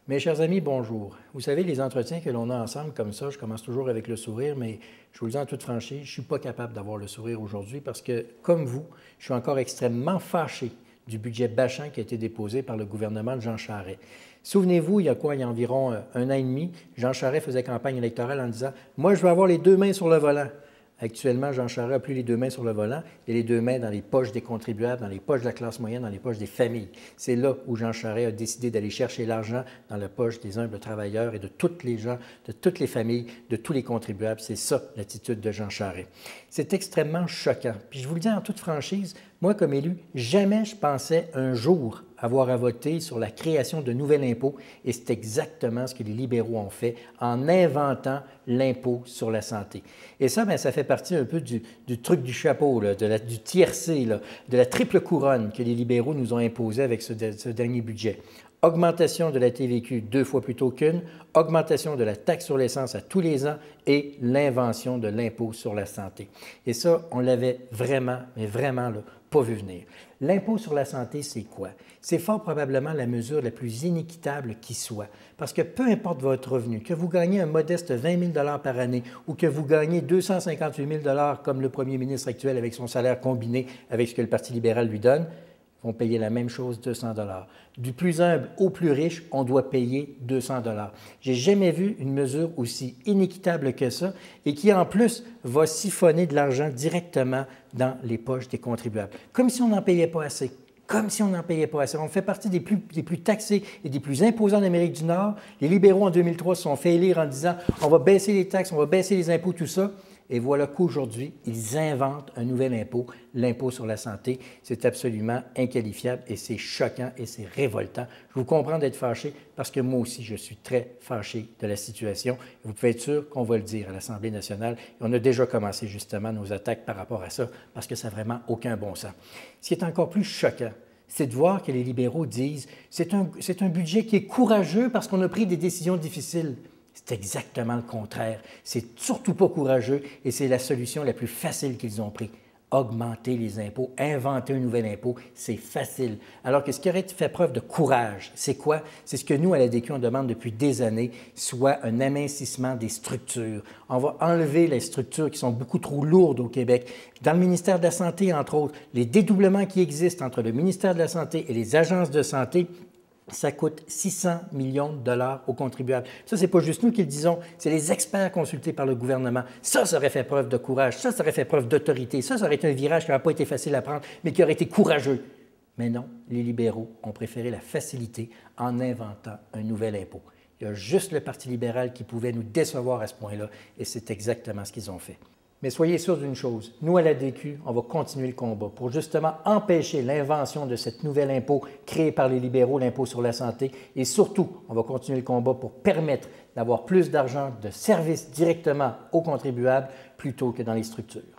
Mes chers amis, bonjour. Vous savez, les entretiens que l'on a ensemble comme ça, je commence toujours avec le sourire, mais je vous le dis en toute franchise, je ne suis pas capable d'avoir le sourire aujourd'hui parce que, comme vous, je suis encore extrêmement fâché du budget bâchant qui a été déposé par le gouvernement de Jean Charest. Souvenez-vous, il y a environ un an et demi, Jean Charest faisait campagne électorale en disant « Moi, je veux avoir les deux mains sur le volant ». Actuellement, Jean Charest n'a plus les deux mains sur le volant et les deux mains dans les poches des contribuables, dans les poches de la classe moyenne, dans les poches des familles. C'est là où Jean Charest a décidé d'aller chercher l'argent dans la poche des humbles travailleurs et de toutes les gens, de toutes les familles, de tous les contribuables. C'est ça l'attitude de Jean Charest. C'est extrêmement choquant. Puis je vous le dis en toute franchise, moi comme élu, jamais je pensais un jour avoir à voter sur la création de nouvel impôt et c'est exactement ce que les libéraux ont fait en inventant l'impôt sur la santé. Et ça, bien, ça fait partie un peu du truc du chapeau, là, du tiercé, là, de la triple couronne que les libéraux nous ont imposée avec ce dernier budget. Augmentation de la TVQ 2 fois plus tôt qu'une, augmentation de la taxe sur l'essence à tous les ans et l'invention de l'impôt sur la santé. Et ça, on l'avait vraiment, mais vraiment là, pas vu venir. L'impôt sur la santé, c'est quoi? C'est fort probablement la mesure la plus inéquitable qui soit. Parce que peu importe votre revenu, que vous gagnez un modeste 20 000 $ par année ou que vous gagnez 258 000 $ comme le premier ministre actuel avec son salaire combiné avec ce que le Parti libéral lui donne, vont payer la même chose, 200 $. Du plus humble au plus riche, on doit payer 200 $. J'ai jamais vu une mesure aussi inéquitable que ça et qui, en plus, va siphonner de l'argent directement dans les poches des contribuables. Comme si on n'en payait pas assez. Comme si on n'en payait pas assez. On fait partie des plus taxés et des plus imposants d'Amérique du Nord. Les libéraux, en 2003, se sont fait élire en disant « on va baisser les taxes, on va baisser les impôts, tout ça ». Et voilà qu'aujourd'hui, ils inventent un nouvel impôt, l'impôt sur la santé. C'est absolument inqualifiable et c'est choquant et c'est révoltant. Je vous comprends d'être fâché parce que moi aussi, je suis très fâché de la situation. Vous pouvez être sûr qu'on va le dire à l'Assemblée nationale. Et on a déjà commencé justement nos attaques par rapport à ça parce que ça n'a vraiment aucun bon sens. Ce qui est encore plus choquant, c'est de voir que les libéraux disent « c'est un budget qui est courageux parce qu'on a pris des décisions difficiles ». C'est exactement le contraire. C'est surtout pas courageux et c'est la solution la plus facile qu'ils ont prise. Augmenter les impôts, inventer un nouvel impôt, c'est facile. Alors que ce qui aurait fait preuve de courage, c'est quoi? C'est ce que nous, à l'ADQ, on demande depuis des années, soit un amincissement des structures. On va enlever les structures qui sont beaucoup trop lourdes au Québec. Dans le ministère de la Santé, entre autres, les dédoublements qui existent entre le ministère de la Santé et les agences de santé, ça coûte 600 millions de dollars aux contribuables. Ça, ce n'est pas juste nous qui le disons, c'est les experts consultés par le gouvernement. Ça aurait fait preuve de courage, ça aurait fait preuve d'autorité, ça aurait été un virage qui n'aurait pas été facile à prendre, mais qui aurait été courageux. Mais non, les libéraux ont préféré la facilité en inventant un nouvel impôt. Il y a juste le Parti libéral qui pouvait nous décevoir à ce point-là, et c'est exactement ce qu'ils ont fait. Mais soyez sûrs d'une chose, nous à l'ADQ, on va continuer le combat pour justement empêcher l'invention de cet nouvel impôt créé par les libéraux, l'impôt sur la santé, et surtout, on va continuer le combat pour permettre d'avoir plus d'argent de services directement aux contribuables plutôt que dans les structures.